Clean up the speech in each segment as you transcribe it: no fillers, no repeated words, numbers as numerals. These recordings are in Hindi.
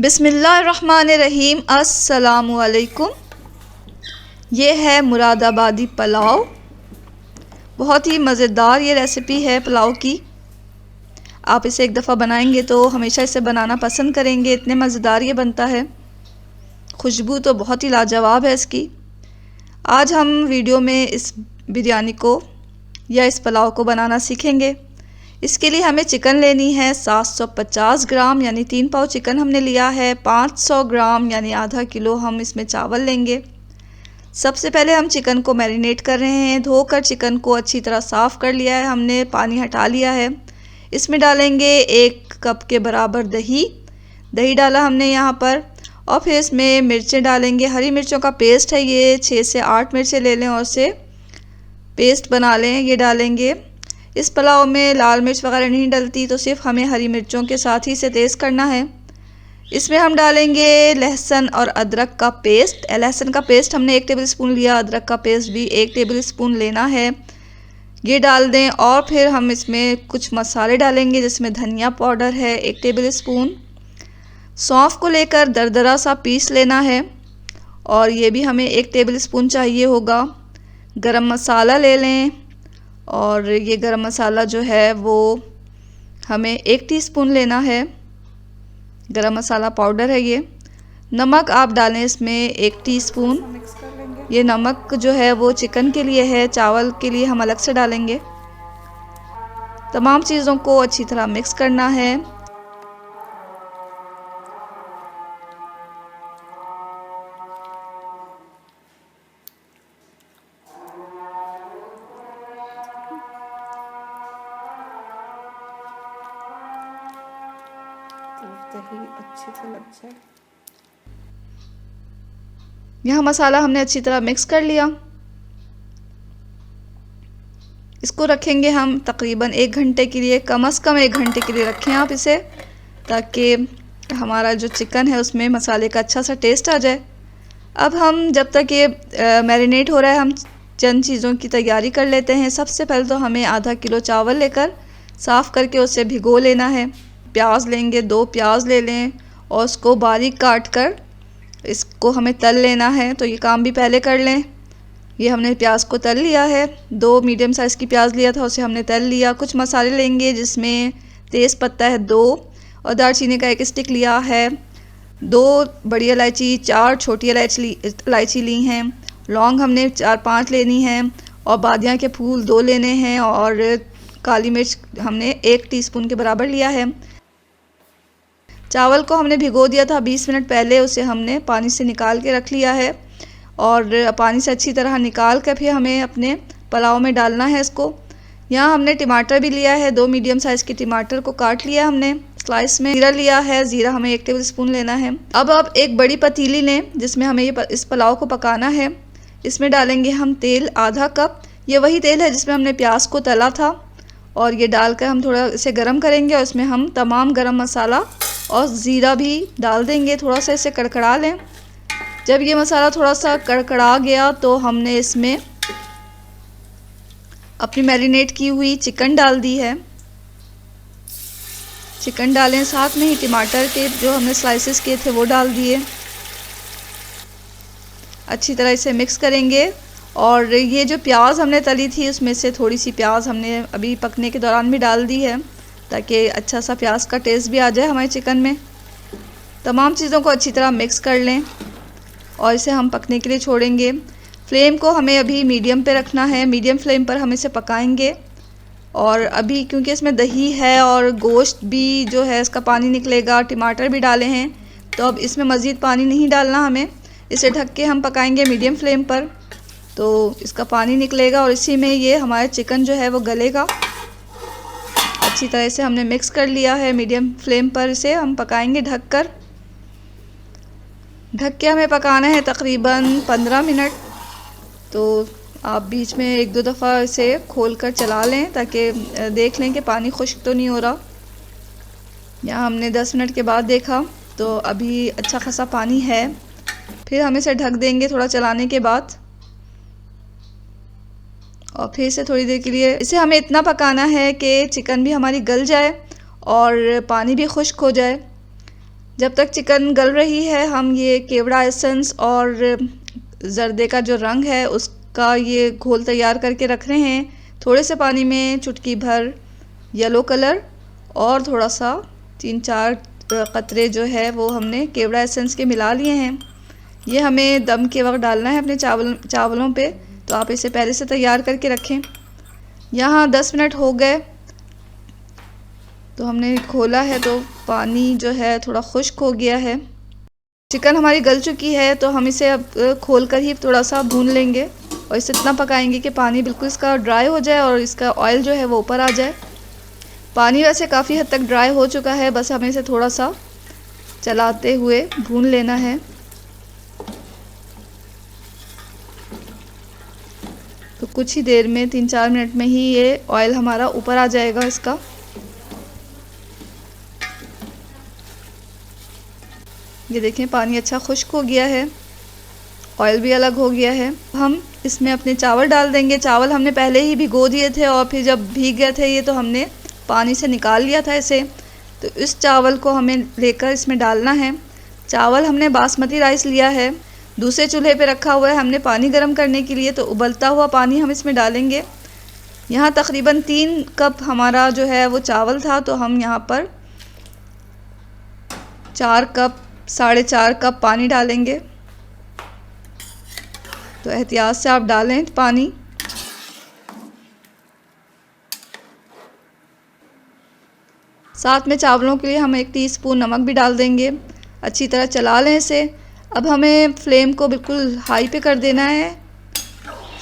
बिस्मिल्लाहिर्रहमानिर्रहीम। अस्सलामुअलैकुम। ये है मुरादाबादी पुलाव। बहुत ही मज़ेदार ये रेसिपी है पुलाव की। आप इसे एक दफ़ा बनाएंगे तो हमेशा इसे बनाना पसंद करेंगे, इतने मज़ेदार ये बनता है। खुशबू तो बहुत ही लाजवाब है इसकी। आज हम वीडियो में इस बिरयानी को या इस पुलाव को बनाना सीखेंगे। इसके लिए हमें चिकन लेनी है 750 ग्राम यानी 3 पाव चिकन हमने लिया है। 500 ग्राम यानी आधा किलो हम इसमें चावल लेंगे। सबसे पहले हम चिकन को मैरिनेट कर रहे हैं। धोकर चिकन को अच्छी तरह साफ़ कर लिया है हमने, पानी हटा लिया है। इसमें डालेंगे 1 कप के बराबर दही डाला हमने यहाँ पर। और फिर इसमें मिर्चें डालेंगे। हरी मिर्चों का पेस्ट है ये, 6 से 8 मिर्चें ले लें और उसे पेस्ट बना लें, ये डालेंगे। इस पुलाव में लाल मिर्च वगैरह नहीं डलती, तो सिर्फ हमें हरी मिर्चों के साथ ही इसे तेज़ करना है। इसमें हम डालेंगे लहसुन और अदरक का पेस्ट। लहसुन का पेस्ट हमने 1 टेबल स्पून लिया, अदरक का पेस्ट भी 1 टेबल स्पून लेना है, ये डाल दें। और फिर हम इसमें कुछ मसाले डालेंगे, जिसमें धनिया पाउडर है 1 टेबल स्पून। सौंफ को लेकर दरदरा सा पीस लेना है और ये भी हमें 1 टेबल स्पून चाहिए होगा। गरम मसाला ले लें और ये गरम मसाला जो है वो हमें 1 टीस्पून लेना है। गरम मसाला पाउडर है ये। नमक आप डालें इसमें 1 टीस्पून। ये नमक जो है वो चिकन के लिए है, चावल के लिए हम अलग से डालेंगे। तमाम चीज़ों को अच्छी तरह मिक्स करना है। दही अच्छे से लग जाए। यहाँ मसाला हमने अच्छी तरह मिक्स कर लिया। इसको रखेंगे हम तकरीबन 1 घंटे के लिए, कम से कम 1 घंटे के लिए रखें आप इसे, ताकि हमारा जो चिकन है उसमें मसाले का अच्छा सा टेस्ट आ जाए। अब हम जब तक ये मैरिनेट हो रहा है, हम चंद चीज़ों की तैयारी कर लेते हैं। सबसे पहले तो हमें आधा किलो चावल लेकर साफ़ करके उसे भिगो लेना है। प्याज लेंगे, 2 प्याज ले लें और उसको बारीक काट कर इसको हमें तल लेना है, तो ये काम भी पहले कर लें। ये हमने प्याज को तल लिया है। 2 मीडियम साइज़ की प्याज लिया था, उसे हमने तल लिया। कुछ मसाले लेंगे, जिसमें तेज़ पत्ता है 2 और दालचीनी का 1 स्टिक लिया है। 2 बड़ी इलायची, 4 छोटी इलायची ली हैं। लौंग हमने 4-5 लेनी है और बादियाँ के फूल 2 लेने हैं। और काली मिर्च हमने 1 टीस्पून के बराबर लिया है। चावल को हमने भिगो दिया था 20 मिनट पहले, उसे हमने पानी से निकाल के रख लिया है। और पानी से अच्छी तरह निकाल कर फिर हमें अपने पुलाव में डालना है इसको। यहाँ हमने टमाटर भी लिया है, 2 मीडियम साइज़ के टमाटर को काट लिया हमने स्लाइस में। ज़ीरा लिया है, ज़ीरा हमें 1 टेबल स्पून लेना है। अब आप एक बड़ी पतीली लें, जिसमें हमें इस पुलाव को पकाना है। इसमें डालेंगे हम तेल आधा कप। ये वही तेल है जिसमें हमने प्याज को तला था। और ये डालकर हम थोड़ा इसे गर्म करेंगे और इसमें हम तमाम गरम मसाला और ज़ीरा भी डाल देंगे। थोड़ा सा इसे कड़कड़ा लें। जब ये मसाला थोड़ा सा कड़कड़ा गया तो हमने इसमें अपनी मैरिनेट की हुई चिकन डाल दी है। चिकन डालें, साथ में ही टमाटर के जो हमने स्लाइसेस किए थे वो डाल दिए। अच्छी तरह इसे मिक्स करेंगे। और ये जो प्याज हमने तली थी, उसमें से थोड़ी सी प्याज हमने अभी पकने के दौरान भी डाल दी है, ताकि अच्छा सा प्याज का टेस्ट भी आ जाए हमारे चिकन में। तमाम चीज़ों को अच्छी तरह मिक्स कर लें और इसे हम पकने के लिए छोड़ेंगे। फ्लेम को हमें अभी मीडियम पे रखना है। मीडियम फ्लेम पर हम इसे पकाएंगे। और अभी क्योंकि इसमें दही है और गोश्त भी जो है इसका पानी निकलेगा, टमाटर भी डाले हैं, तो अब इसमें मज़ीद पानी नहीं डालना हमें। इसे ढक के हम पकाएंगे मीडियम फ्लेम पर, तो इसका पानी निकलेगा और इसी में ये हमारा चिकन जो है वो गलेगा। अच्छी तरह से हमने मिक्स कर लिया है। मीडियम फ्लेम पर इसे हम पकाएंगे ढक के हमें पकाना है तकरीबन 15 मिनट। तो आप बीच में 1-2 दफ़ा इसे खोल कर चला लें, ताकि देख लें कि पानी खुश्क तो नहीं हो रहा। यहाँ हमने 10 मिनट के बाद देखा तो अभी अच्छा खासा पानी है। फिर हम इसे ढक देंगे थोड़ा चलाने के बाद, और फिर से थोड़ी देर के लिए इसे हमें इतना पकाना है कि चिकन भी हमारी गल जाए और पानी भी खुश्क हो जाए। जब तक चिकन गल रही है हम ये केवड़ा एसेंस और ज़र्दे का जो रंग है उसका ये घोल तैयार करके रख रहे हैं। थोड़े से पानी में चुटकी भर येलो कलर और थोड़ा सा 3-4 कतरे जो है वो हमने केवड़ा एसेंस के मिला लिए हैं। ये हमें दम के वक्त डालना है अपने चावलों पे, तो आप इसे पहले से तैयार करके रखें। यहाँ 10 मिनट हो गए तो हमने खोला है तो पानी जो है थोड़ा खुश्क हो गया है। चिकन हमारी गल चुकी है तो हम इसे अब खोल कर ही थोड़ा सा भून लेंगे और इसे इतना पकाएंगे कि पानी बिल्कुल इसका ड्राई हो जाए और इसका ऑयल जो है वो ऊपर आ जाए। पानी वैसे काफ़ी हद तक ड्राई हो चुका है, बस हमें इसे थोड़ा सा चलाते हुए भून लेना है। तो कुछ ही देर में 3-4 मिनट में ही ये ऑयल हमारा ऊपर आ जाएगा इसका। ये देखें पानी अच्छा खुश्क हो गया है, ऑयल भी अलग हो गया है। हम इसमें अपने चावल डाल देंगे। चावल हमने पहले ही भिगो दिए थे और फिर जब भीग गए थे ये तो हमने पानी से निकाल लिया था इसे। तो इस चावल को हमें लेकर इसमें डालना है। चावल हमने बासमती राइस लिया है, दूसरे चूल्हे पे रखा हुआ है हमने पानी गर्म करने के लिए, तो उबलता हुआ पानी हम इसमें डालेंगे। यहाँ तकरीबन 3 कप हमारा जो है वो चावल था, तो हम यहाँ पर 4 कप 4.5 कप पानी डालेंगे। तो एहतियात से आप डालें पानी। साथ में चावलों के लिए हम 1 टीस्पून नमक भी डाल देंगे। अच्छी तरह चला लें इसे। अब हमें फ्लेम को बिल्कुल हाई पे कर देना है।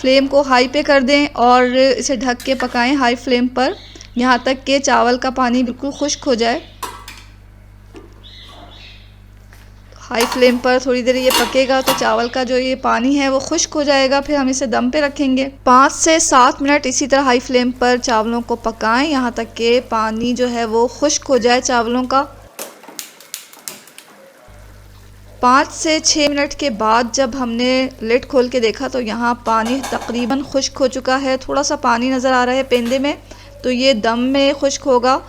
फ्लेम को हाई पे कर दें और इसे ढक के पकाएं हाई फ्लेम पर, यहाँ तक कि चावल का पानी बिल्कुल खुश्क हो जाए। हाई फ्लेम पर थोड़ी देर ये पकेगा तो चावल का जो ये पानी है वो खुश्क हो जाएगा। फिर हम इसे दम पे रखेंगे। 5 से 7 मिनट इसी तरह हाई फ्लेम पर चावलों को पकाएं, यहाँ तक कि पानी जो है वो खुश्क हो जाए चावलों का। 5 से 6 मिनट के बाद जब हमने लिड खोल के देखा तो यहाँ पानी तकरीबन खुश्क हो चुका है। थोड़ा सा पानी नज़र आ रहा है पेंदे में, तो ये दम में खुश्क होगा।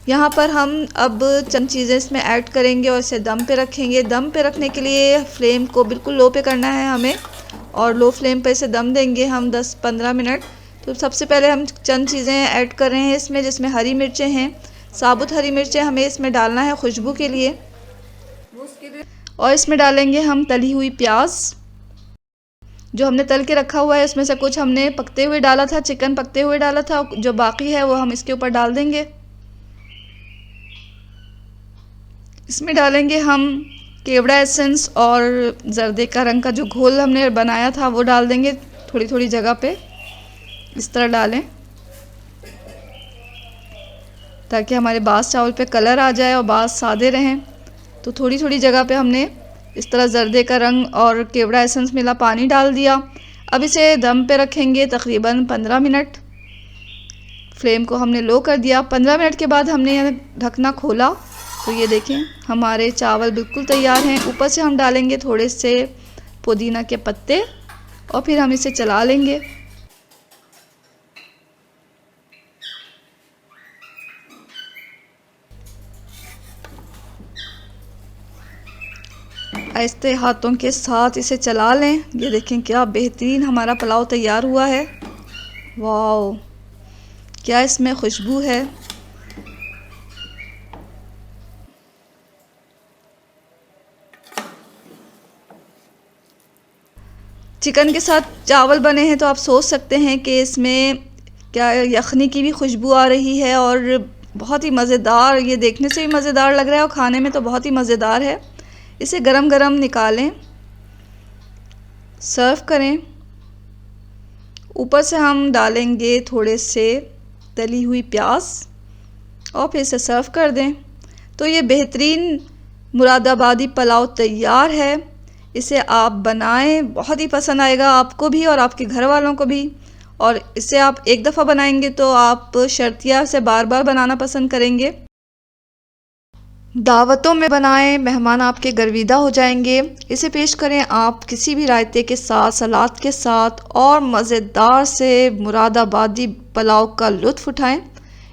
यहाँ पर हम अब चंद चीज़ें इसमें ऐड करेंगे और इसे दम पे रखेंगे। दम पे रखने के लिए फ्लेम को बिल्कुल लो पे करना है हमें, और लो फ्लेम पे इसे दम देंगे हम 10-15 मिनट। तो सबसे पहले हम चंद चीज़ें ऐड कर रहे हैं इसमें, जिसमें हरी मिर्चें हैं। साबुत हरी मिर्चें हमें इसमें डालना है खुशबू के लिए। और इसमें डालेंगे हम तली हुई प्याज, जो हमने तल के रखा हुआ है। इसमें से कुछ हमने पकते हुए डाला था, चिकन पकते हुए डाला था, जो बाकी है वो हम इसके ऊपर डाल देंगे। इसमें डालेंगे हम केवड़ा एसेंस और ज़र्दे का रंग का जो घोल हमने बनाया था वो डाल देंगे। थोड़ी थोड़ी जगह पे इस तरह डालें ताकि हमारे बास चावल पे कलर आ जाए और बास सादे रहें। तो थोड़ी थोड़ी जगह पे हमने इस तरह ज़र्दे का रंग और केवड़ा एसेंस मिला पानी डाल दिया। अब इसे दम पे रखेंगे तकरीबन 15 मिनट। फ्लेम को हमने लो कर दिया। 15 मिनट के बाद हमने यह ढकना खोला तो ये देखें हमारे चावल बिल्कुल तैयार हैं। ऊपर से हम डालेंगे थोड़े से पुदीना के पत्ते और फिर हम इसे चला लेंगे। आहिस्ते हाथों के साथ इसे चला लें। ये देखें क्या बेहतरीन हमारा पुलाव तैयार हुआ है। वाह, क्या इसमें खुशबू है। चिकन के साथ चावल बने हैं तो आप सोच सकते हैं कि इसमें क्या यखनी की भी खुशबू आ रही है और बहुत ही मज़ेदार, ये देखने से भी मज़ेदार लग रहा है और खाने में तो बहुत ही मज़ेदार है। इसे गरम गरम निकालें, सर्व करें। ऊपर से हम डालेंगे थोड़े से तली हुई प्याज और फिर इसे सर्व कर दें। तो ये बेहतरीन मुरादाबादी पुलाव तैयार है। इसे आप बनाएं, बहुत ही पसंद आएगा आपको भी और आपके घर वालों को भी। और इसे आप एक दफ़ा बनाएंगे तो आप शर्तिया से बार बार बनाना पसंद करेंगे। दावतों में बनाएं, मेहमान आपके गर्विदा हो जाएंगे। इसे पेश करें आप किसी भी रायते के साथ, सलाद के साथ और मज़ेदार से मुरादाबादी पुलाव का लुत्फ़ उठाएं।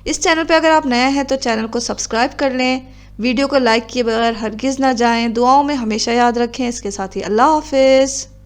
इस चैनल पे अगर आप नए हैं तो चैनल को सब्सक्राइब कर लें, वीडियो को लाइक किए बगैर हरगिज़ ना जाएं। दुआओं में हमेशा याद रखें। इसके साथ ही अल्लाह हाफिज़।